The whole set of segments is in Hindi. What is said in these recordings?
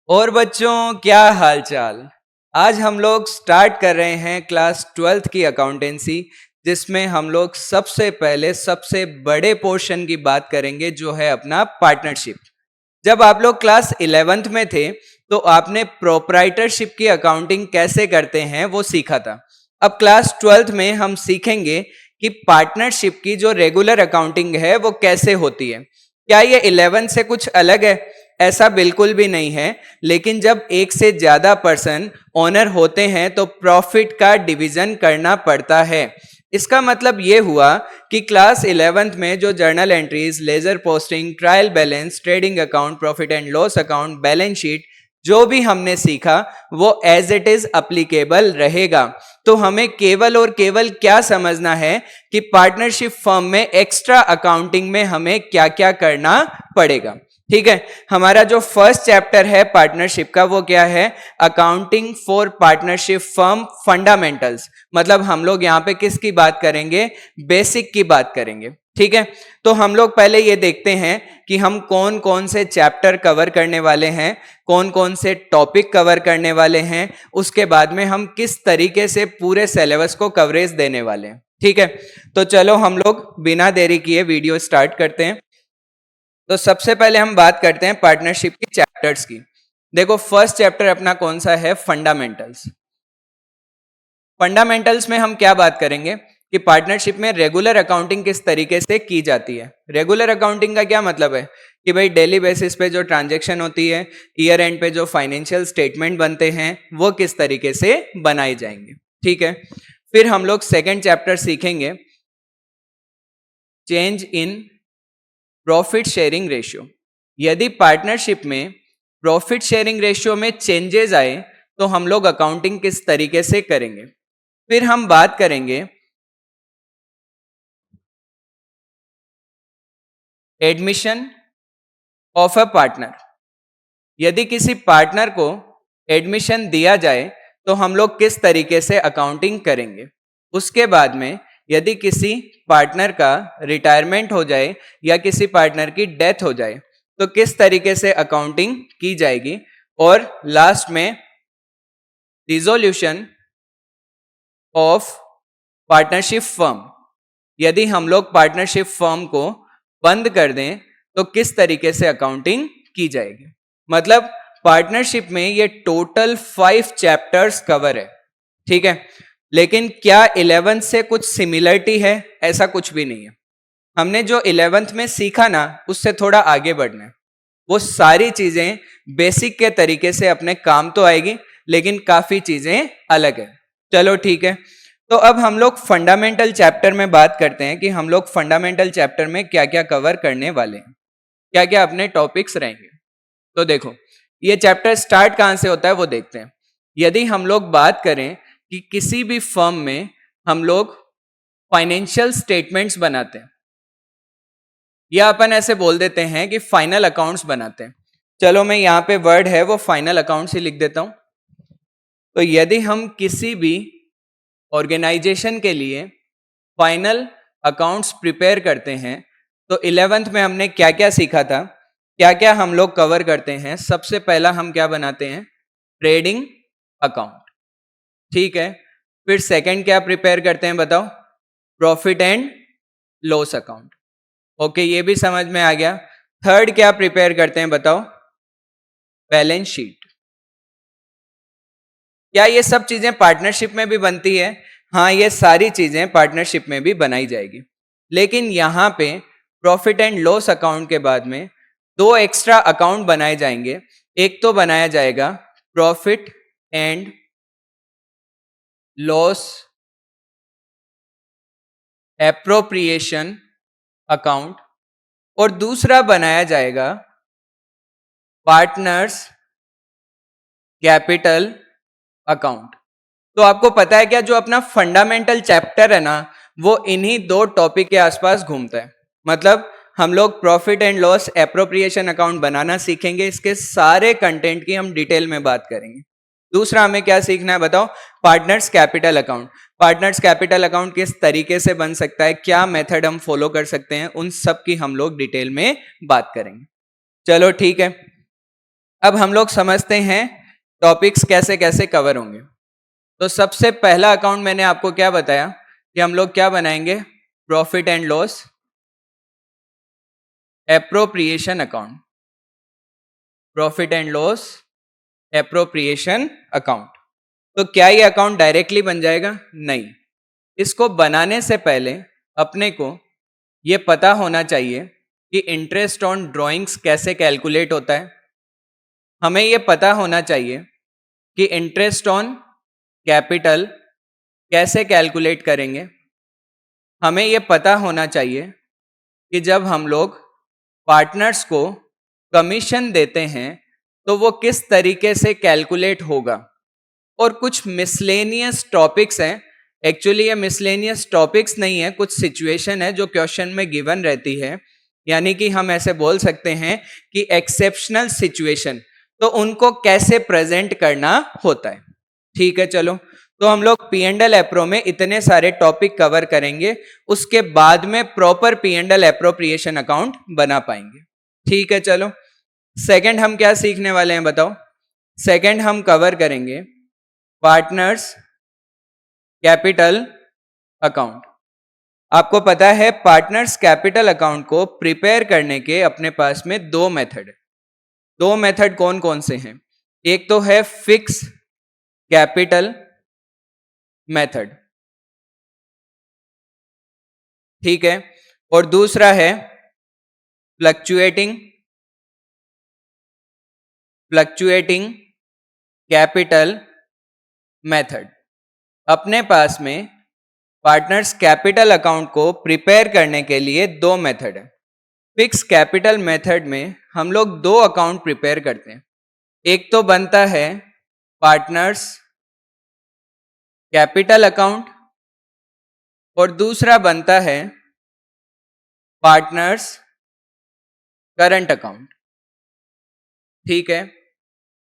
और बच्चों क्या हालचाल। आज हम लोग स्टार्ट कर रहे हैं क्लास 12th की अकाउंटेंसी, जिसमें हम लोग सबसे पहले सबसे बड़े पोर्शन की बात करेंगे जो है अपना पार्टनरशिप। जब आप लोग क्लास 11th में थे तो आपने प्रोप्राइटरशिप की अकाउंटिंग कैसे करते हैं वो सीखा था। अब क्लास 12th में हम सीखेंगे कि पार्टनरशिप की जो रेगुलर अकाउंटिंग है वो कैसे होती है। क्या ये 11 से कुछ अलग है? ऐसा बिल्कुल भी नहीं है, लेकिन जब एक से ज्यादा पर्सन ओनर होते हैं तो प्रॉफिट का डिवीजन करना पड़ता है। इसका मतलब ये हुआ कि क्लास 11th में जो journal entries, ledger posting, trial balance, trading account, profit and loss account, balance sheet जो भी हमने सीखा वो एज इट इज अप्लीकेबल रहेगा। तो हमें केवल और केवल क्या समझना है कि पार्टनरशिप फर्म में एक्स्ट्रा अकाउंटिंग में हमें क्या क्या करना पड़ेगा। ठीक है, हमारा जो फर्स्ट चैप्टर है पार्टनरशिप का वो क्या है? Accounting for partnership firm fundamentals. मतलब हम लोग यहाँ पे किसकी बात करेंगे? बेसिक की बात करेंगे। ठीक है, तो हम लोग पहले ये देखते हैं कि हम कौन कौन से चैप्टर कवर करने वाले हैं, कौन कौन से टॉपिक कवर करने वाले हैं, उसके बाद में हम किस तरीके से पूरे सिलेबस को कवरेज देने वाले हैं। ठीक है, तो चलो हम लोग बिना देरी किए वीडियो स्टार्ट करते हैं। तो सबसे पहले हम बात करते हैं पार्टनरशिप की चैप्टर्स की। देखो, फर्स्ट चैप्टर अपना कौन सा है? फंडामेंटल्स। फंडामेंटल्स में हम क्या बात करेंगे कि पार्टनरशिप में रेगुलर अकाउंटिंग किस तरीके से की जाती है। रेगुलर अकाउंटिंग का क्या मतलब है कि भाई डेली बेसिस पे जो ट्रांजैक्शन होती है, ईयर एंड पे जो फाइनेंशियल स्टेटमेंट बनते हैं वो किस तरीके से बनाए जाएंगे। ठीक है, फिर हम लोग सेकेंड चैप्टर सीखेंगे change in profit sharing ratio. यदि पार्टनरशिप में प्रॉफिट शेयरिंग रेशियो में चेंजेस आए तो हम लोग अकाउंटिंग किस तरीके से करेंगे। फिर हम बात करेंगे एडमिशन ऑफ अ पार्टनर। यदि किसी पार्टनर को एडमिशन दिया जाए तो हम लोग किस तरीके से अकाउंटिंग करेंगे। उसके बाद में यदि किसी पार्टनर का रिटायरमेंट हो जाए या किसी पार्टनर की डेथ हो जाए तो किस तरीके से अकाउंटिंग की जाएगी। और लास्ट में रिजोल्यूशन ऑफ पार्टनरशिप फर्म। यदि हम लोग पार्टनरशिप फर्म को बंद कर दें तो किस तरीके से अकाउंटिंग की जाएगी। मतलब पार्टनरशिप में ये टोटल 5 चैप्टर्स कवर है। ठीक है, लेकिन क्या 11 से कुछ सिमिलरिटी है? ऐसा कुछ भी नहीं है। हमने जो 11th में सीखा ना उससे थोड़ा आगे बढ़ना है। वो सारी चीजें बेसिक के तरीके से अपने काम तो आएगी, लेकिन काफी चीजें अलग है। चलो ठीक है, तो अब हम लोग फंडामेंटल चैप्टर में बात करते हैं कि हम लोग फंडामेंटल चैप्टर में क्या क्या कवर करने वाले हैं, क्या क्या अपने टॉपिक्स रहेंगे। तो देखो, ये चैप्टर स्टार्ट कहां से होता है वो देखते हैं। यदि हम लोग बात करें कि किसी भी फर्म में हम लोग फाइनेंशियल स्टेटमेंट्स बनाते हैं या अपन ऐसे बोल देते हैं कि फाइनल अकाउंट्स बनाते हैं। चलो मैं यहाँ पे वर्ड है वो फाइनल अकाउंट्स ही लिख देता हूं। तो यदि हम किसी भी ऑर्गेनाइजेशन के लिए फाइनल अकाउंट्स प्रिपेयर करते हैं तो 11th में हमने क्या क्या सीखा था, क्या क्या हम लोग कवर करते हैं। सबसे पहला हम क्या बनाते हैं? Trading account. ठीक है, फिर सेकंड क्या प्रिपेयर करते हैं बताओ? Profit and loss account. Okay, ये भी समझ में आ गया। थर्ड क्या प्रिपेयर करते हैं बताओ? Balance sheet. क्या ये सब चीजें पार्टनरशिप में भी बनती है? हाँ, ये सारी चीजें पार्टनरशिप में भी बनाई जाएगी, लेकिन यहां पे प्रॉफिट एंड लॉस अकाउंट के बाद में 2 एक्स्ट्रा अकाउंट बनाए जाएंगे। एक तो बनाया जाएगा profit and loss appropriation account और दूसरा बनाया जाएगा पार्टनर्स कैपिटल अकाउंट। तो आपको पता है क्या, जो अपना फंडामेंटल चैप्टर है ना वो इन्हीं 2 टॉपिक के आसपास घूमता है। मतलब हम लोग profit and loss appropriation account बनाना सीखेंगे, इसके सारे कंटेंट की हम डिटेल में बात करेंगे। दूसरा हमें क्या सीखना है बताओ? Partners capital account. Partners capital account किस तरीके से बन सकता है, क्या मेथड हम फॉलो कर सकते हैं, उन सब की हम लोग डिटेल में बात करेंगे। चलो ठीक है, अब हम लोग समझते हैं टॉपिक्स कैसे कैसे कवर होंगे। तो सबसे पहला अकाउंट मैंने आपको क्या बताया कि हम लोग क्या बनाएंगे, profit and loss appropriation account, profit and loss appropriation account. तो क्या ये अकाउंट डायरेक्टली बन जाएगा? नहीं, इसको बनाने से पहले अपने को ये पता होना चाहिए कि इंटरेस्ट ऑन ड्राइंग्स कैसे कैलकुलेट होता है। हमें ये पता होना चाहिए कि इंटरेस्ट ऑन कैपिटल कैसे कैलकुलेट करेंगे। हमें ये पता होना चाहिए कि जब हम लोग पार्टनर्स को कमीशन देते हैं तो वो किस तरीके से कैलकुलेट होगा। और कुछ मिसलेनियस टॉपिक्स हैं, एक्चुअली ये मिसलेनियस टॉपिक्स नहीं है, कुछ सिचुएशन है जो क्वेश्चन में गिवन रहती है, यानी कि हम ऐसे बोल सकते हैं कि एक्सेप्शनल सिचुएशन, तो उनको कैसे प्रेजेंट करना होता है। ठीक है, चलो तो हम लोग पी एंड एल एप्रो में इतने सारे टॉपिक कवर करेंगे, उसके बाद में proper P and L appropriation account बना पाएंगे। ठीक है, चलो सेकंड हम क्या सीखने वाले हैं बताओ। सेकंड हम कवर करेंगे पार्टनर्स कैपिटल अकाउंट। आपको पता है पार्टनर्स कैपिटल अकाउंट को प्रिपेयर करने के अपने पास में दो मेथड है। दो मेथड कौन कौन से हैं? एक तो है फिक्स कैपिटल मेथड, ठीक है, और दूसरा है फ्लक्चुएटिंग कैपिटल मेथड। अपने पास में पार्टनर्स कैपिटल अकाउंट को प्रिपेयर करने के लिए दो मेथड है। फिक्स कैपिटल मेथड में हम लोग दो अकाउंट प्रिपेयर करते हैं। एक तो बनता है पार्टनर्स कैपिटल अकाउंट और दूसरा बनता है पार्टनर्स करंट अकाउंट, ठीक है।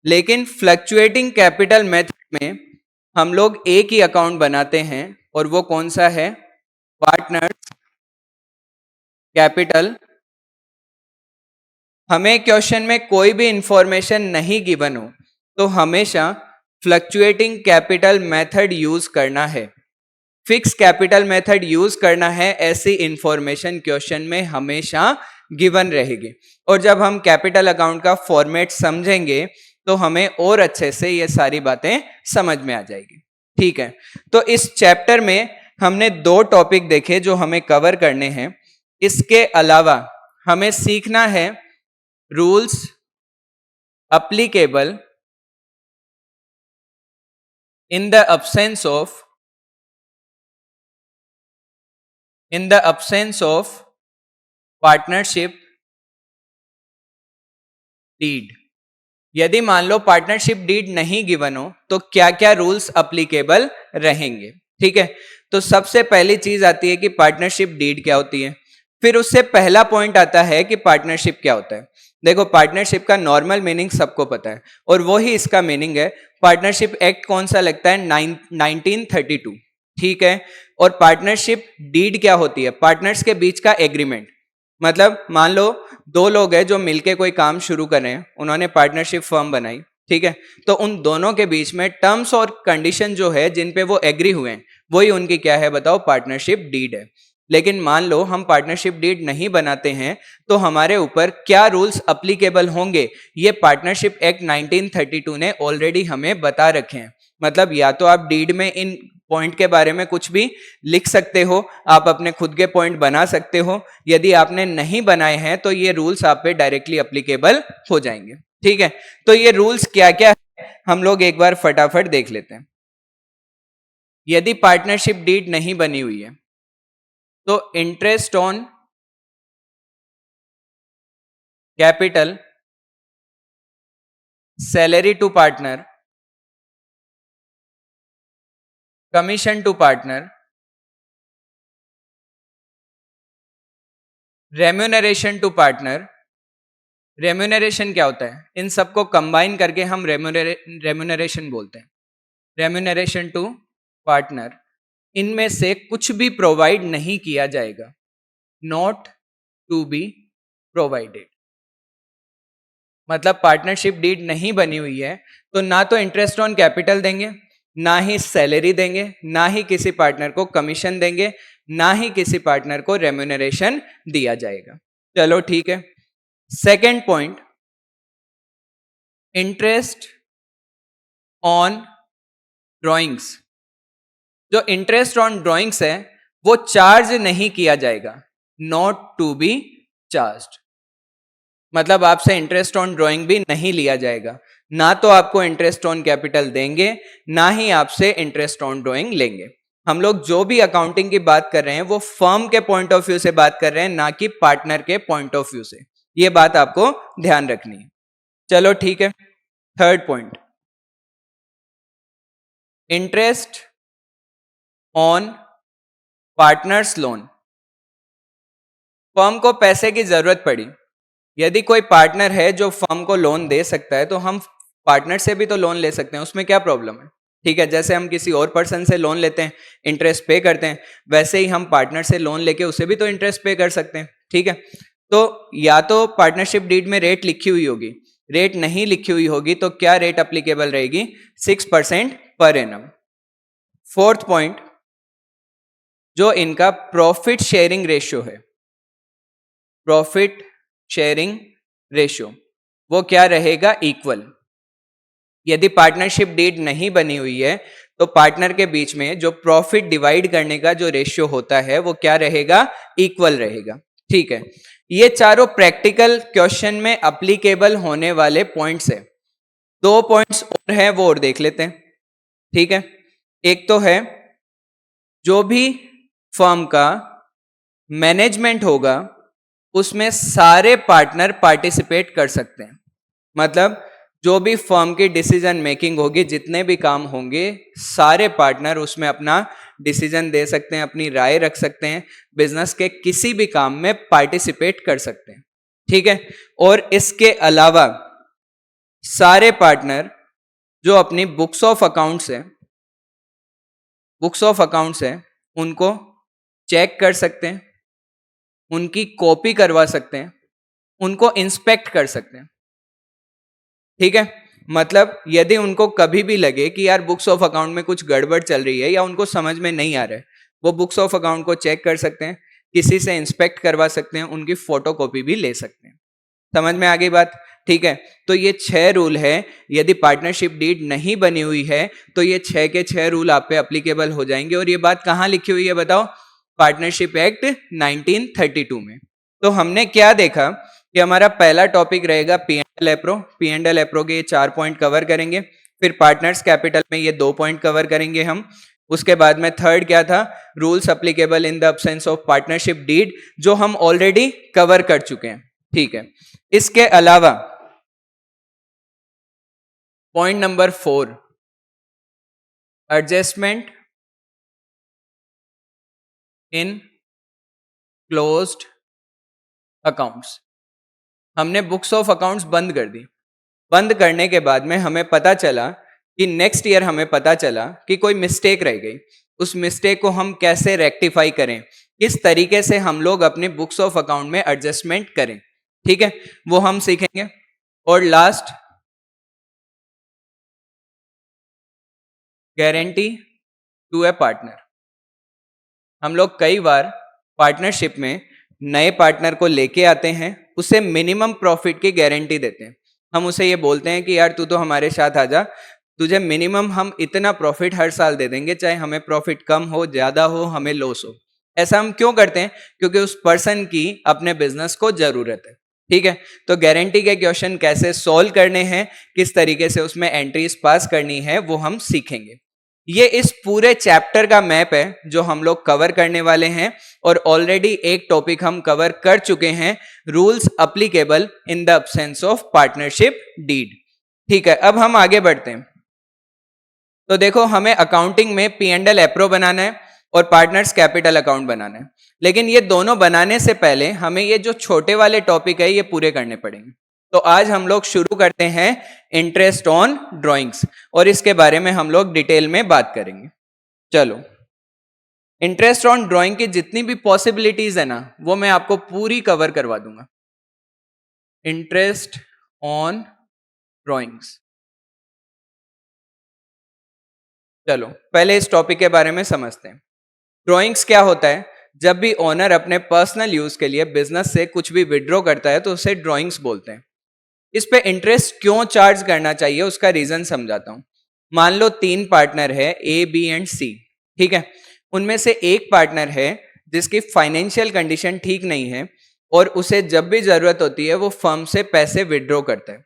लेकिन फ्लक्चुएटिंग कैपिटल मेथड में हम लोग एक ही अकाउंट बनाते हैं और वो कौन सा है? Partners capital. हमें क्वेश्चन में कोई भी इंफॉर्मेशन नहीं गिवन हो तो हमेशा फ्लक्चुएटिंग कैपिटल मेथड यूज करना है, फिक्स कैपिटल मेथड यूज करना है, ऐसी इंफॉर्मेशन क्वेश्चन में हमेशा गिवन रहेगी। और जब हम कैपिटल अकाउंट का फॉर्मेट समझेंगे तो हमें और अच्छे से ये सारी बातें समझ में आ जाएगी। ठीक है, तो इस चैप्टर में हमने दो टॉपिक देखे जो हमें कवर करने हैं। इसके अलावा हमें सीखना है rules applicable in the absence of partnership deed. यदि मान लो पार्टनरशिप डीड नहीं गिवन हो तो क्या क्या रूल्स अप्लीकेबल रहेंगे। ठीक है, तो सबसे पहली चीज आती है कि पार्टनरशिप डीड क्या होती है। फिर उससे पहला पॉइंट आता है कि पार्टनरशिप क्या होता है। देखो, पार्टनरशिप का नॉर्मल मीनिंग सबको पता है और वो ही इसका मीनिंग है। पार्टनरशिप एक्ट कौन सा लगता है? 1932, ठीक है। और पार्टनरशिप डीड क्या होती है? पार्टनर्स के बीच का एग्रीमेंट। मतलब मान लो दो लोग हैं जो मिलके कोई काम शुरू कर रहे हैं, उन्होंने पार्टनरशिप फर्म बनाई, ठीक है, तो उन दोनों के बीच में टर्म्स और कंडीशन जो है जिन पे वो एग्री हुए हैं वही उनकी क्या है बताओ? पार्टनरशिप डीड है। लेकिन मान लो हम पार्टनरशिप डीड नहीं बनाते हैं तो हमारे ऊपर क्या रूल्स अप्लीकेबल होंगे, ये पार्टनरशिप एक्ट 1932 ने ऑलरेडी हमें बता रखे हैं। मतलब या तो आप डीड में इन पॉइंट के बारे में कुछ भी लिख सकते हो, आप अपने खुद के पॉइंट बना सकते हो। यदि आपने नहीं बनाए हैं तो ये रूल्स आप पे डायरेक्टली अप्लीकेबल हो जाएंगे। ठीक है, तो ये रूल्स क्या क्या है हम लोग एक बार फटाफट देख लेते हैं। यदि पार्टनरशिप डीड नहीं बनी हुई है तो interest on capital, salary to partner, commission to partner, remuneration to partner. Remuneration क्या होता है? इन सबको कंबाइन करके हम रेम्यूनरेशन बोलते हैं। रेम्यूनरेशन टू पार्टनर, इनमें से कुछ भी प्रोवाइड नहीं किया जाएगा, नॉट टू बी प्रोवाइडेड। मतलब पार्टनरशिप डीड नहीं बनी हुई है, तो ना तो इंटरेस्ट ऑन कैपिटल देंगे, ना ही सैलरी देंगे, ना ही किसी पार्टनर को कमीशन देंगे, ना ही किसी पार्टनर को रेम्यूनरेशन दिया जाएगा। चलो ठीक है। Second point, interest on drawings. जो इंटरेस्ट ऑन ड्रॉइंग्स है वो चार्ज नहीं किया जाएगा, नॉट टू बी चार्ज्ड। मतलब आपसे इंटरेस्ट ऑन ड्राइंग भी नहीं लिया जाएगा, ना तो आपको इंटरेस्ट ऑन कैपिटल देंगे, ना ही आपसे इंटरेस्ट ऑन ड्राइंग लेंगे। हम लोग जो भी अकाउंटिंग की बात कर रहे हैं वो फर्म के पॉइंट ऑफ व्यू से बात कर रहे हैं, ना कि पार्टनर के पॉइंट ऑफ व्यू से। ये बात आपको ध्यान रखनी है। चलो ठीक है। Third point, interest on partners loan. Firm को पैसे की जरूरत पड़ी, यदि कोई पार्टनर है जो फर्म को लोन दे सकता है, तो हम पार्टनर से भी तो लोन ले सकते हैं, उसमें क्या प्रॉब्लम है? ठीक है, जैसे हम किसी और पर्सन से लोन लेते हैं, इंटरेस्ट पे करते हैं, वैसे ही हम पार्टनर से लोन लेके उसे भी तो इंटरेस्ट पे कर सकते हैं। ठीक है, तो या तो पार्टनरशिप डीड में रेट लिखी हुई होगी, रेट नहीं लिखी हुई होगी तो क्या रेट अप्लीकेबल रहेगी? 6% पर एनम। फोर्थ पॉइंट, जो इनका प्रॉफिट शेयरिंग रेशियो है, प्रॉफिट शेयरिंग रेशियो, वो क्या रहेगा? इक्वल। यदि पार्टनरशिप डीड नहीं बनी हुई है तो पार्टनर के बीच में जो प्रॉफिट डिवाइड करने का जो रेशियो होता है वो क्या रहेगा? इक्वल रहेगा। ठीक है, ये चारों प्रैक्टिकल क्वेश्चन में अप्लीकेबल होने वाले पॉइंट्स है। दो पॉइंट्स और हैं, वो और देख लेते हैं। ठीक है, एक तो है जो भी फर्म का मैनेजमेंट होगा उसमें सारे पार्टनर पार्टिसिपेट कर सकते हैं। मतलब जो भी फर्म की डिसीजन मेकिंग होगी, जितने भी काम होंगे, सारे पार्टनर उसमें अपना डिसीजन दे सकते हैं, अपनी राय रख सकते हैं, बिजनेस के किसी भी काम में पार्टिसिपेट कर सकते हैं। ठीक है, और इसके अलावा सारे पार्टनर जो अपनी बुक्स ऑफ अकाउंट्स है, बुक्स ऑफ अकाउंट्स है, उनको चेक कर सकते हैं, उनकी कॉपी करवा सकते हैं, उनको इंस्पेक्ट कर सकते हैं। ठीक है, मतलब यदि उनको कभी भी लगे कि यार बुक्स ऑफ अकाउंट में कुछ गड़बड़ चल रही है या उनको समझ में नहीं आ रहा है, वो बुक्स ऑफ अकाउंट को चेक कर सकते हैं, किसी से इंस्पेक्ट करवा सकते हैं, उनकी फोटो कॉपी भी ले सकते हैं। समझ में आ गई बात? ठीक है, तो ये 6 रूल है। यदि पार्टनरशिप डीड नहीं बनी हुई है तो ये 6 के 6 रूल आप पे अप्लीकेबल हो जाएंगे। और ये बात कहां लिखी हुई है बताओ? पार्टनरशिप एक्ट 1932 में। तो हमने क्या देखा कि हमारा पहला टॉपिक रहेगा P&L एप्रो। P&L एप्रो के 4 पॉइंट कवर करेंगे, फिर पार्टनर्स कैपिटल में ये 2 पॉइंट कवर करेंगे हम। उसके बाद में थर्ड क्या था? Rules applicable in the absence of partnership deed, जो हम ऑलरेडी कवर कर चुके हैं। ठीक है, इसके अलावा point number 4, adjustment in closed accounts. हमने बुक्स ऑफ अकाउंट्स बंद कर दी। बंद करने के बाद में हमें पता चला कि नेक्स्ट ईयर हमें पता चला कि कोई मिस्टेक रह गई। उस मिस्टेक को हम कैसे रेक्टिफाई करें, किस तरीके से हम लोग अपने बुक्स ऑफ अकाउंट में एडजस्टमेंट करें। ठीक है, वो हम सीखेंगे। और last, guarantee to a partner. हम लोग कई बार पार्टनरशिप में नए पार्टनर को लेके आते हैं, उसे मिनिमम प्रॉफिट की गारंटी देते हैं। हम उसे ये बोलते हैं कि यार तू तो हमारे साथ आ जा, तुझे मिनिमम हम इतना प्रॉफिट हर साल दे देंगे, चाहे हमें प्रॉफिट कम हो, ज्यादा हो, हमें लॉस हो। ऐसा हम क्यों करते हैं? क्योंकि उस पर्सन की अपने बिजनेस को जरूरत है। ठीक है, तो गारंटी के क्वेश्चन कैसे सॉल्व करने हैं, किस तरीके से उसमें एंट्रीज पास करनी है, वो हम सीखेंगे। ये इस पूरे चैप्टर का मैप है जो हम लोग कवर करने वाले हैं। और ऑलरेडी एक टॉपिक हम कवर कर चुके हैं, rules applicable in the absence of partnership deed. ठीक है, अब हम आगे बढ़ते हैं। तो देखो, हमें अकाउंटिंग में P&L एप्रो बनाना है और पार्टनर्स कैपिटल अकाउंट बनाना है, लेकिन ये दोनों बनाने से पहले हमें ये जो छोटे वाले टॉपिक है ये पूरे करने पड़ेंगे। तो आज हम लोग शुरू करते हैं इंटरेस्ट ऑन ड्राइंग्स, और इसके बारे में हम लोग डिटेल में बात करेंगे। चलो, इंटरेस्ट ऑन ड्राइंग की जितनी भी पॉसिबिलिटीज है ना, वो मैं आपको पूरी कवर करवा दूंगा। Interest on drawings. चलो पहले इस टॉपिक के बारे में समझते हैं। ड्राइंग्स क्या होता है? जब भी ओनर अपने पर्सनल यूज के लिए बिजनेस से कुछ भी विड्रॉ करता है तो उसे ड्राइंग्स बोलते हैं। इस पे इंटरेस्ट क्यों चार्ज करना चाहिए उसका रीजन समझाता हूं। मान लो 3 पार्टनर है, ए बी एंड सी, ठीक है। उनमें से एक पार्टनर है जिसकी फाइनेंशियल कंडीशन ठीक नहीं है और उसे जब भी जरूरत होती है वो फर्म से पैसे विड्रॉ करता है।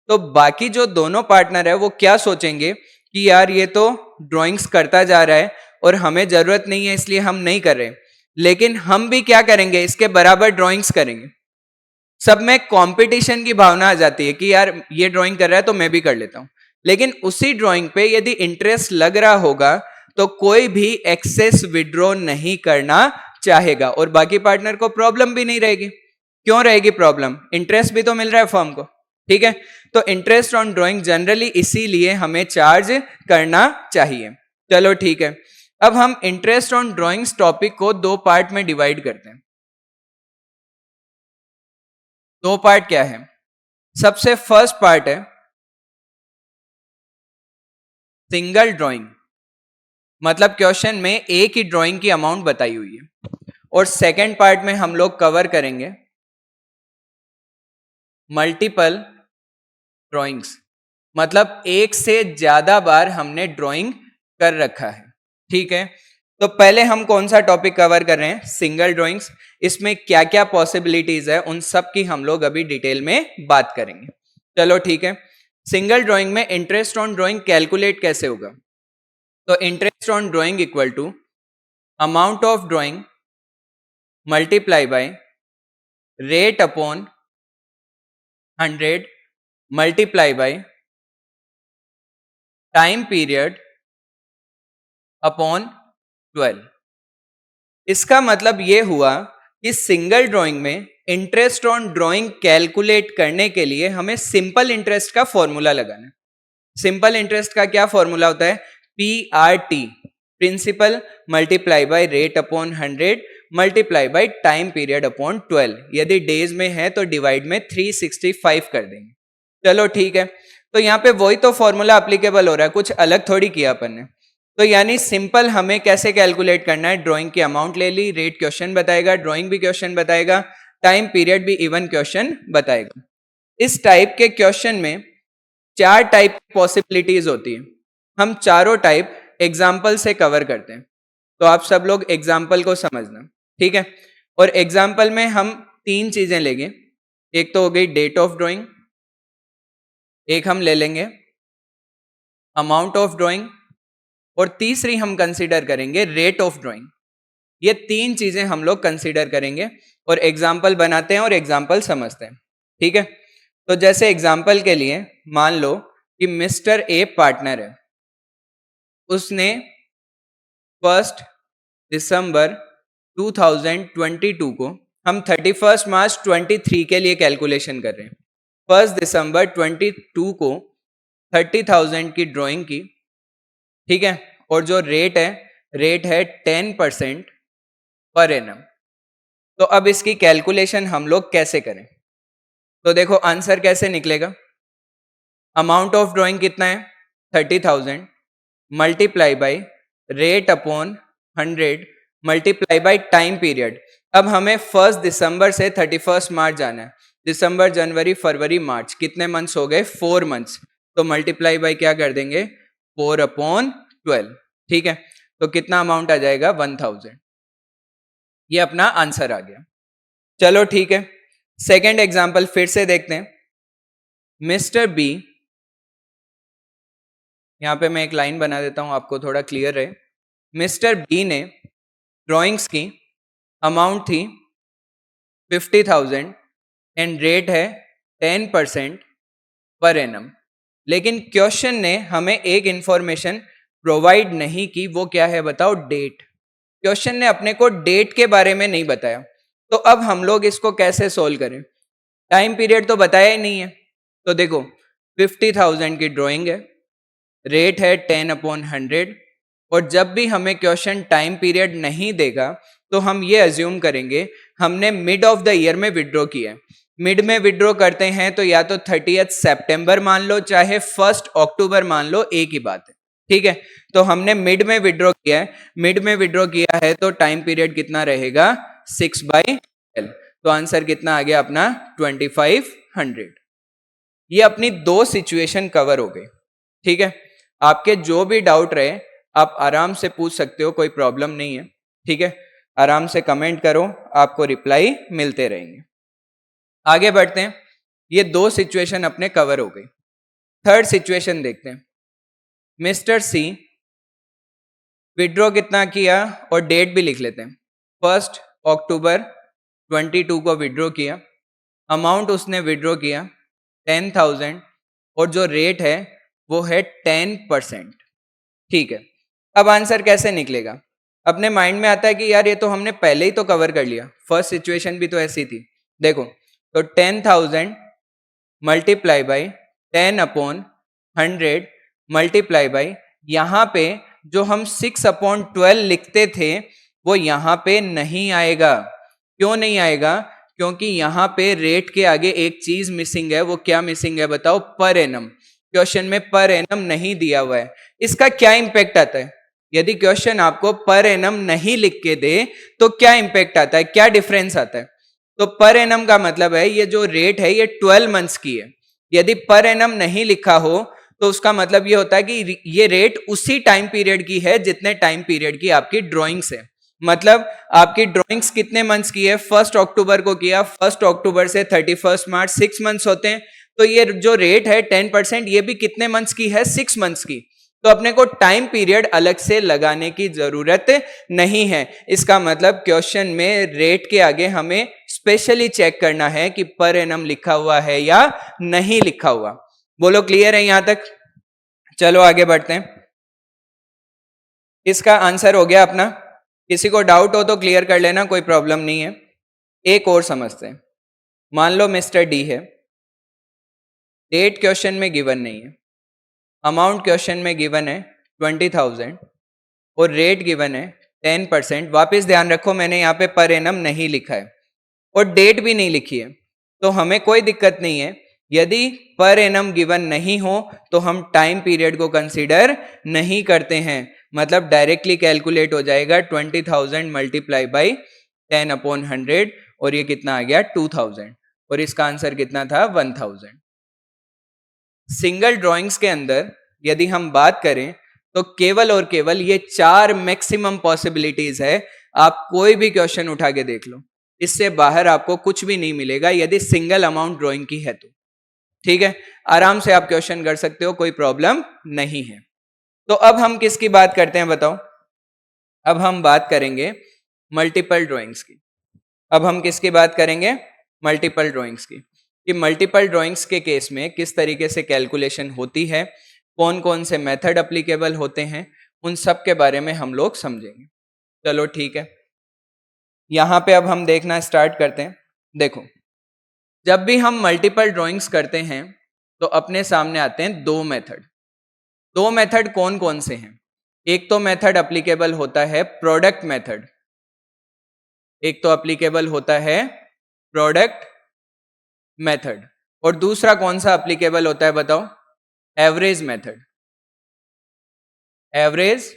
तो बाकी जो दोनों पार्टनर है वो क्या सोचेंगे कि यार ये तो ड्राइंग्स करता जा रहा है और हमें जरूरत नहीं है इसलिए हम नहीं कर रहे, लेकिन हम भी क्या करेंगे, इसके बराबर ड्राइंग्स करेंगे। सब में कंपटीशन की भावना आ जाती है कि यार ये ड्राइंग कर रहा है तो मैं भी कर लेता हूं। लेकिन उसी ड्राइंग पे यदि इंटरेस्ट लग रहा होगा तो कोई भी एक्सेस विड्रॉ नहीं करना चाहेगा और बाकी पार्टनर को प्रॉब्लम भी नहीं रहेगी। क्यों रहेगी प्रॉब्लम? इंटरेस्ट भी तो मिल रहा है फर्म को, ठीक है। तो इंटरेस्ट ऑन ड्राइंग जनरली इसीलिए हमें चार्ज करना चाहिए। चलो ठीक है, अब हम इंटरेस्ट ऑन ड्राइंग्स टॉपिक को 2 पार्ट में डिवाइड करते हैं। 2 पार्ट क्या है? सबसे फर्स्ट पार्ट है सिंगल ड्राइंग, मतलब क्वेश्चन में एक ही ड्राइंग की अमाउंट बताई हुई है। और सेकंड पार्ट में हम लोग कवर करेंगे मल्टीपल ड्राइंग्स, मतलब एक से ज्यादा बार हमने ड्राइंग कर रखा है, ठीक है। तो पहले हम कौन सा टॉपिक कवर कर रहे हैं? Single drawings. इसमें क्या क्या पॉसिबिलिटीज है उन सब की हम लोग अभी डिटेल में बात करेंगे। चलो ठीक है। सिंगल ड्राइंग में इंटरेस्ट ऑन ड्राइंग कैलकुलेट कैसे होगा? तो interest on drawing equal to amount of drawing multiply by rate upon 100 multiply by time period upon 12। इसका मतलब यह हुआ कि सिंगल ड्राइंग में इंटरेस्ट ऑन ड्राइंग कैलकुलेट करने के लिए हमें सिंपल इंटरेस्ट का फॉर्मूला लगाना है। सिंपल इंटरेस्ट का क्या फॉर्मूला होता है? PRT, principal multiply by rate upon 100 multiply by time period upon 12। यदि डेज में है तो डिवाइड में 365 कर देंगे। चलो ठीक है, तो यहाँ पे वही तो फॉर्मूला अप्लीकेबल हो रहा है, कुछ अलग थोड़ी किया अपन ने। तो यानी सिंपल हमें कैसे कैलकुलेट करना है? ड्राइंग की अमाउंट ले ली, रेट क्वेश्चन बताएगा, ड्राइंग भी क्वेश्चन बताएगा, टाइम पीरियड भी इवन क्वेश्चन बताएगा। इस टाइप के क्वेश्चन में 4 टाइप पॉसिबिलिटीज होती है। हम चारों टाइप एग्जाम्पल से कवर करते हैं, तो आप सब लोग एग्जाम्पल को समझना, ठीक है। और एग्जाम्पल में हम 3 चीजें लेंगे। एक तो हो गई डेट ऑफ ड्राइंग, एक हम ले लेंगे अमाउंट ऑफ ड्राइंग और तीसरी हम कंसीडर करेंगे रेट ऑफ ड्राइंग। ये 3 चीजें हम लोग कंसीडर करेंगे और एग्जाम्पल बनाते हैं और एग्जाम्पल समझते हैं, ठीक है। तो जैसे एग्जाम्पल के लिए मान लो कि मिस्टर ए पार्टनर है, उसने 1 दिसंबर 2022 को, हम 31 मार्च 23 के लिए कैलकुलेशन कर रहे हैं, 1 दिसंबर 22 को 30,000 की ड्राइंग की, ठीक है। और जो रेट है 10% पर एनम। तो अब इसकी कैलकुलेशन हम लोग कैसे करें? तो देखो आंसर कैसे निकलेगा। अमाउंट ऑफ ड्राइंग कितना है? 30,000 multiply by rate upon 100 multiply by time period. अब हमें 1 दिसंबर से 31 मार्च जाना है। दिसंबर, जनवरी, फरवरी, मार्च, कितने मंथ्स हो गए? 4 मंथ्स। तो मल्टीप्लाई बाय क्या कर देंगे? 4 अपॉन 12, ठीक है। तो कितना अमाउंट आ जाएगा? 1000। ये अपना आंसर आ गया। चलो ठीक है, सेकेंड एग्जाम्पल फिर से देखते हैं। मिस्टर बी, यहां पे मैं एक लाइन बना देता हूं आपको थोड़ा क्लियर रहे। मिस्टर बी ने ड्राइंग्स की, अमाउंट थी 50,000 एंड रेट है 10% पर एनम। लेकिन क्वेश्चन ने हमें एक इंफॉर्मेशन प्रोवाइड नहीं की, वो क्या है बताओ? डेट। क्वेश्चन ने अपने को डेट के बारे में नहीं बताया। तो अब हम लोग इसको कैसे सोल्व करें? टाइम पीरियड तो बताया ही नहीं है। तो देखो 50,000 की ड्राइंग है, रेट है 10/100 और जब भी हमें क्वेश्चन टाइम पीरियड नहीं देगा तो हम ये अज्यूम करेंगे हमने मिड ऑफ द ईयर में विड्रॉ किया है। मिड में विड्रॉ करते हैं तो या तो 30 सितंबर मान लो चाहे 1 अक्टूबर मान लो, एक ही बात है, ठीक है। तो हमने मिड में विड्रॉ किया है, मिड में विड्रॉ किया है तो टाइम पीरियड कितना रहेगा 6/12। तो आंसर कितना आ गया अपना 2500। ये अपनी दो सिचुएशन कवर हो गई, ठीक है। आपके जो भी डाउट रहे आप आराम से पूछ सकते हो, कोई प्रॉब्लम नहीं है, ठीक है। आराम से कमेंट करो, आपको रिप्लाई मिलते रहेंगे। आगे बढ़ते हैं, ये दो सिचुएशन अपने कवर हो गई। थर्ड सिचुएशन देखते हैं। मिस्टर सी विड्रॉ कितना किया और डेट भी लिख लेते हैं। 1 अक्टूबर 22 को विड्रॉ किया, अमाउंट उसने विड्रॉ किया 10,000 और जो रेट है वो है 10%, ठीक है। अब आंसर कैसे निकलेगा? अपने माइंड में आता है कि यार ये तो हमने पहले ही तो कवर कर लिया, फर्स्ट सिचुएशन भी तो ऐसी थी। देखो तो 10,000 मल्टीप्लाई बाई 10/100 मल्टीप्लाई बाई, यहाँ पे जो हम 6/12 लिखते थे वो यहाँ पे नहीं आएगा। क्यों नहीं आएगा? क्योंकि यहाँ पे रेट के आगे एक चीज मिसिंग है। वो क्या मिसिंग है बताओ? Per annum. क्वेश्चन में पर एनम नहीं दिया हुआ है। इसका क्या इंपैक्ट आता है? यदि क्वेश्चन आपको पर एनम नहीं लिख के दे तो क्या इंपैक्ट आता है, क्या डिफरेंस आता है? तो पर एनम का मतलब है ये जो रेट है ये 12 मंथ्स की है। यदि पर एनम नहीं लिखा हो तो उसका मतलब ये होता है कि ये रेट उसी टाइम पीरियड की है जितने टाइम पीरियड की आपकी ड्राइंग्स है। मतलब आपकी ड्राइंग्स कितने मंथ्स की है? 1 अक्टूबर को किया, 1 अक्टूबर से 31 मार्च 6 मंथ्स होते हैं। तो ये जो रेट है 10% ये भी कितने मंथ्स की है? 6 मंथ्स की। तो अपने को टाइम पीरियड अलग से लगाने की जरूरत नहीं है। इसका मतलब क्वेश्चन में रेट के आगे हमें स्पेशली चेक करना है कि पर एनम लिखा हुआ है या नहीं लिखा हुआ। बोलो क्लियर है यहां तक? चलो आगे बढ़ते हैं। इसका आंसर हो गया अपना। किसी को डाउट हो तो क्लियर कर लेना, कोई प्रॉब्लम नहीं है। एक और समझते हैं। मान लो मिस्टर डी है, डेट क्वेश्चन में गिवन नहीं है, अमाउंट क्वेश्चन में गिवन है 20,000 और रेट गिवन है 10%। वापस ध्यान रखो मैंने यहाँ पे पर एनम नहीं लिखा है और डेट भी नहीं लिखी है, तो हमें कोई दिक्कत नहीं है। यदि पर एनम गिवन नहीं हो तो हम टाइम पीरियड को कंसीडर नहीं करते हैं। मतलब डायरेक्टली कैलकुलेट हो जाएगा 20,000 मल्टीप्लाई बाई 10/100 और ये कितना आ गया 2,000 और इसका आंसर कितना था 1,000। सिंगल ड्राइंग्स के अंदर यदि हम बात करें तो केवल और केवल ये 4 मैक्सिमम पॉसिबिलिटीज है। आप कोई भी क्वेश्चन उठा के देख लो, इससे बाहर आपको कुछ भी नहीं मिलेगा यदि सिंगल अमाउंट ड्राइंग की है तो, ठीक है। आराम से आप क्वेश्चन कर सकते हो, कोई प्रॉब्लम नहीं है। तो अब हम किसकी बात करते हैं बताओ? अब हम बात करेंगे मल्टीपल ड्राइंग्स की। अब हम किसकी बात करेंगे? मल्टीपल ड्राइंग्स की। कि मल्टीपल ड्राइंग्स के केस में किस तरीके से कैलकुलेशन होती है, कौन कौन से मेथड अप्लीकेबल होते हैं, उन सब के बारे में हम लोग समझेंगे। चलो ठीक है, यहां पे अब हम देखना स्टार्ट करते हैं। देखो, जब भी हम मल्टीपल ड्राइंग्स करते हैं तो अपने सामने आते हैं दो मेथड। दो मेथड कौन कौन से हैं? एक तो मेथड अप्लीकेबल होता है प्रोडक्ट मेथड, एक तो अप्लीकेबल होता है प्रोडक्ट मेथड, और दूसरा कौन सा अप्लीकेबल होता है बताओ? Average method. Average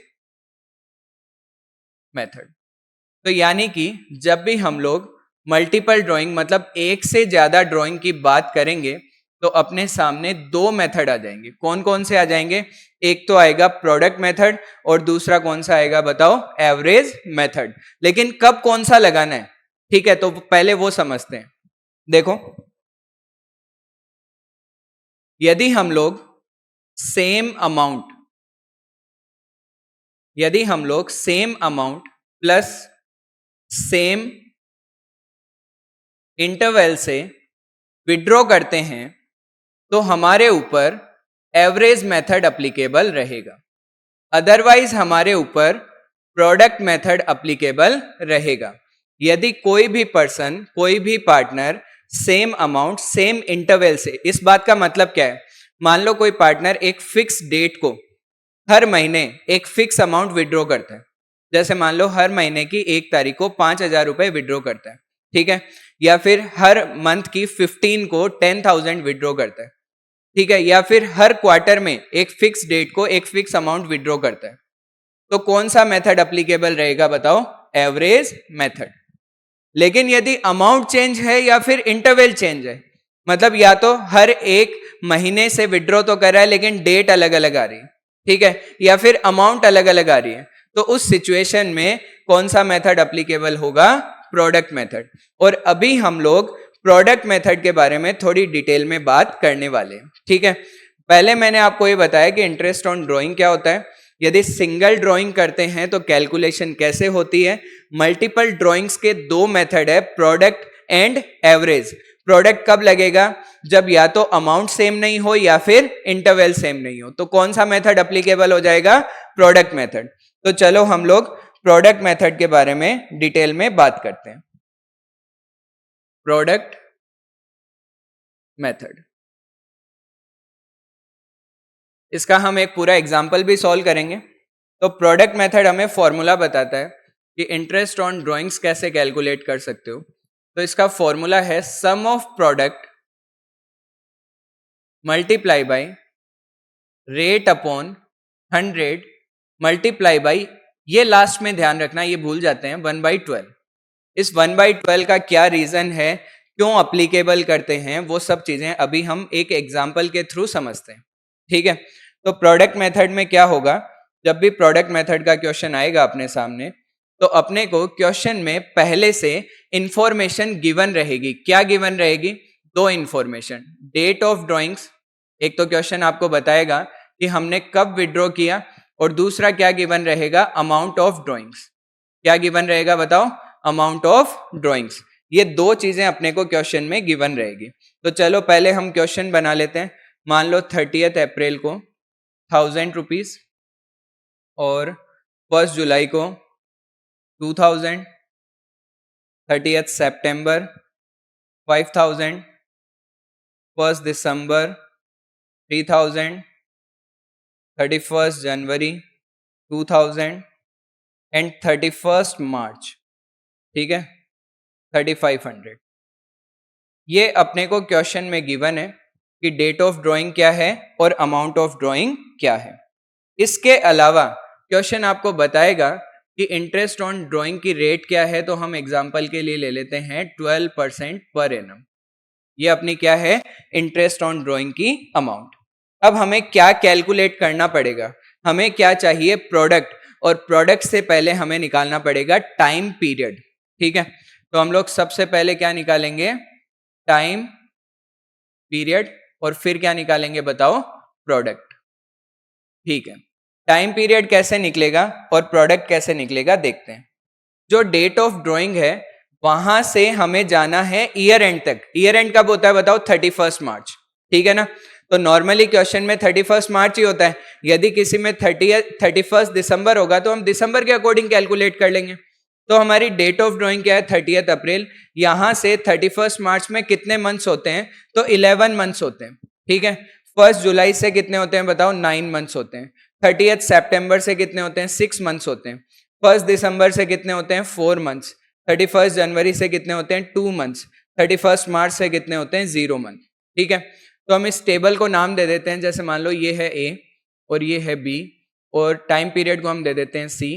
method. तो यानी कि जब भी हम लोग मल्टीपल ड्राइंग मतलब एक से ज्यादा ड्राइंग की बात करेंगे तो अपने सामने दो मेथड आ जाएंगे। कौन कौन से आ जाएंगे? एक तो आएगा प्रोडक्ट मेथड और दूसरा कौन सा आएगा बताओ? Average method. लेकिन कब कौन सा लगाना है, ठीक है, तो पहले वो समझते हैं। देखो, यदि हम लोग same amount plus same interval से विड्रॉ करते हैं तो हमारे ऊपर एवरेज मेथड अप्लीकेबल रहेगा, अदरवाइज हमारे ऊपर प्रोडक्ट मेथड अप्लीकेबल रहेगा। यदि कोई भी पर्सन, कोई भी partner same amount same interval से, इस बात का मतलब क्या है? मान लो कोई पार्टनर एक फिक्स डेट को हर महीने एक फिक्स अमाउंट विड्रॉ करता है, जैसे मान लो हर महीने की 1 तारीख को 5,000 रुपए विड्रॉ करता है, ठीक है। या फिर हर मंथ की 15 को 10,000 विड्रॉ करता है, ठीक है, या फिर हर क्वार्टर में एक फिक्स डेट को एक फिक्स अमाउंट विड्रॉ करता है, तो कौन सा मेथड अप्लीकेबल रहेगा बताओ? Average method. लेकिन यदि अमाउंट चेंज है या फिर इंटरवल चेंज है, मतलब या तो हर एक महीने से विड्रॉ तो कर रहा है लेकिन डेट अलग अलग आ रही है, ठीक है, या फिर अमाउंट अलग अलग आ रही है, तो उस सिचुएशन में कौन सा मेथड अप्लीकेबल होगा? Product method. और अभी हम लोग प्रोडक्ट मेथड के बारे में थोड़ी डिटेल में बात करने वाले हैं, ठीक है। पहले मैंने आपको ये बताया कि इंटरेस्ट ऑन ड्राइंग क्या होता है, यदि सिंगल ड्राइंग करते हैं तो कैलकुलेशन कैसे होती है। मल्टीपल ड्राइंग्स के दो मेथड है, प्रोडक्ट एंड एवरेज। प्रोडक्ट कब लगेगा? जब या तो अमाउंट सेम नहीं हो या फिर इंटरवल सेम नहीं हो, तो कौन सा मेथड अप्लीकेबल हो जाएगा? Product method. तो चलो हम लोग प्रोडक्ट मेथड के बारे में डिटेल में बात करते हैं। प्रोडक्ट मेथड, इसका हम एक पूरा एग्जाम्पल भी सॉल्व करेंगे। तो प्रोडक्ट मेथड हमें फॉर्मूला बताता है कि इंटरेस्ट ऑन ड्राइंग्स कैसे कैलकुलेट कर सकते हो। तो इसका फॉर्मूला है sum of product multiply by rate upon 100 multiply by, ये लास्ट में ध्यान रखना, ये भूल जाते हैं, 1/12। इस 1/12 का क्या रीजन है, क्यों अप्लीकेबल करते हैं, वो सब चीजें अभी हम एक एग्जाम्पल के थ्रू समझते हैं, ठीक है। तो प्रोडक्ट मेथड में क्या होगा, जब भी प्रोडक्ट मेथड का क्वेश्चन आएगा अपने सामने, तो अपने को क्वेश्चन में पहले से इंफॉर्मेशन गिवन रहेगी। क्या गिवन रहेगी? दो इंफॉर्मेशन, डेट ऑफ ड्राइंग्स, एक तो क्वेश्चन आपको बताएगा कि हमने कब विड्रॉ किया, और दूसरा क्या गिवन रहेगा? Amount of drawings. क्या गिवन रहेगा बताओ? Amount of drawings. ये दो चीजें अपने को क्वेश्चन में गिवन रहेगी। तो चलो पहले हम क्वेश्चन बना लेते हैं। मान लो 30 अप्रैल को 1000 रुपीज, और 1 जुलाई को 2000, 30 सितंबर 5000, 1 दिसंबर 3000, 31 जनवरी 2000 एंड 31 मार्च, ठीक है, 3500। ये अपने को क्वेश्चन में गिवन है कि डेट ऑफ ड्राइंग क्या है और अमाउंट ऑफ ड्राइंग क्या है। इसके अलावा क्वेश्चन आपको बताएगा कि इंटरेस्ट ऑन ड्राइंग की रेट क्या है, तो हम एग्जांपल के लिए ले लेते हैं 12% पर एनम। ये अपनी क्या है? इंटरेस्ट ऑन ड्राइंग की अमाउंट। अब हमें क्या कैलकुलेट करना पड़ेगा? हमें क्या चाहिए? प्रोडक्ट, और प्रोडक्ट से पहले हमें निकालना पड़ेगा टाइम पीरियड, ठीक है। तो हम लोग सबसे पहले क्या निकालेंगे? टाइम पीरियड, और फिर क्या निकालेंगे बताओ? प्रोडक्ट, ठीक है। टाइम पीरियड कैसे निकलेगा और प्रोडक्ट कैसे निकलेगा देखते हैं। जो डेट ऑफ ड्राइंग है वहां से हमें जाना है ईयर एंड तक। ईयर एंड कब होता है बताओ? 31 मार्च, ठीक है ना। तो नॉर्मली क्वेश्चन में 31 मार्च ही होता है। यदि किसी में 31 दिसंबर होगा तो हम दिसंबर के अकॉर्डिंग कैलकुलेट कर लेंगे। तो हमारी डेट ऑफ ड्राइंग क्या है? 30 अप्रैल। यहां से 31 मार्च में कितने मंथ्स होते हैं? तो 11 मंथ्स होते हैं, ठीक है। 1 जुलाई से कितने होते हैं बताओ? 9 मंथ्स होते हैं। 30 सितंबर से कितने होते हैं? 6 मंथ्स होते हैं। 1 दिसंबर से कितने होते हैं? 4 मंथ्स। 31 जनवरी से कितने होते हैं? 2 मंथ्स। 31 मार्च से कितने होते हैं? 0 मंथ, ठीक है। तो हम इस टेबल को नाम दे देते हैं, जैसे मान लो ये है ए और ये है बी, और टाइम पीरियड को हम दे देते हैं सी,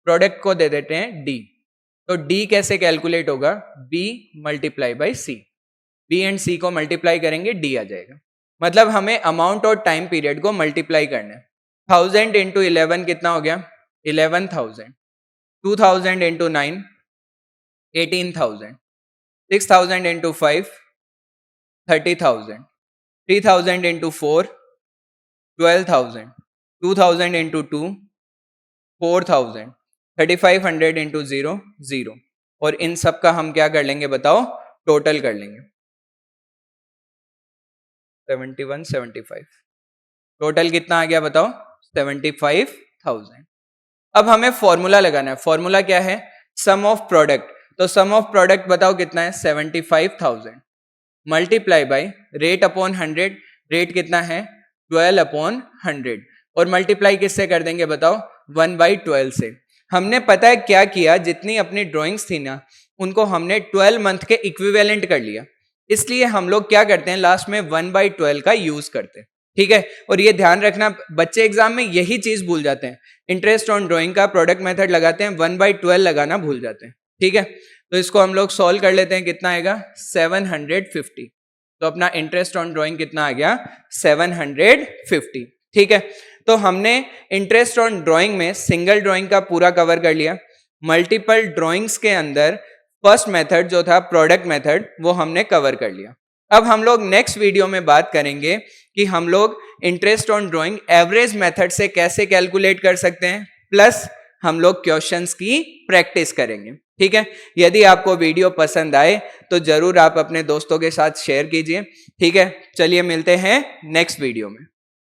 प्रोडक्ट को दे देते हैं डी। तो डी कैसे कैलकुलेट होगा? B multiply by C. B and C को मल्टीप्लाई करेंगे, डी आ जाएगा। मतलब हमें अमाउंट और टाइम पीरियड को मल्टीप्लाई करना है। 1000 इंटू 11 कितना हो गया? 11,000। 2000 into 9 18,000। 6000 into 5 30,000। 3000 into 4 12,000। 2000 into 2 4,000। 3500 into 0 0। और इन सब का हम क्या कर लेंगे बताओ? टोटल कर लेंगे। 71 75। टोटल कितना आ गया बताओ? 75,000। अब हमें फॉर्मूला लगाना है। फॉर्मूला क्या है? Sum of product. तो सम ऑफ प्रोडक्ट बताओ कितना है? 75,000 multiply by rate upon 100। Rate कितना है? 12 अपॉन 100। और मल्टीप्लाई किससे कर देंगे बताओ? 1/12 से। हमने पता है क्या किया, जितनी अपनी ड्राइंग्स थी ना उनको हमने 12 मंथ के इक्विवेलेंट कर लिया, इसलिए हम लोग क्या करते हैं लास्ट में 1/12 का यूज करते हैं, ठीक है। और ये ध्यान रखना, बच्चे एग्जाम में यही चीज भूल जाते हैं, इंटरेस्ट ऑन ड्राइंग का प्रोडक्ट मेथड लगाते हैं, 1/12 लगाना भूल जाते हैं, ठीक है। तो इसको हम लोग सॉल्व कर लेते हैं, कितना आएगा 750। तो अपना इंटरेस्ट ऑन ड्राइंग कितना आ गया 750, ठीक है। तो हमने इंटरेस्ट ऑन ड्राइंग में सिंगल ड्राइंग का पूरा कवर कर लिया, मल्टीपल ड्राइंग्स के अंदर फर्स्ट मेथड जो था प्रोडक्ट मेथड वो हमने कवर कर लिया। अब हम लोग नेक्स्ट वीडियो में बात करेंगे कि हम लोग interest on drawing average method से कैसे कैलकुलेट कर सकते हैं, प्लस हम लोग क्वेश्चंस की प्रैक्टिस करेंगे, ठीक है। यदि आपको वीडियो पसंद आए तो जरूर आप अपने दोस्तों के साथ शेयर कीजिए, ठीक है। चलिए मिलते हैं नेक्स्ट वीडियो में।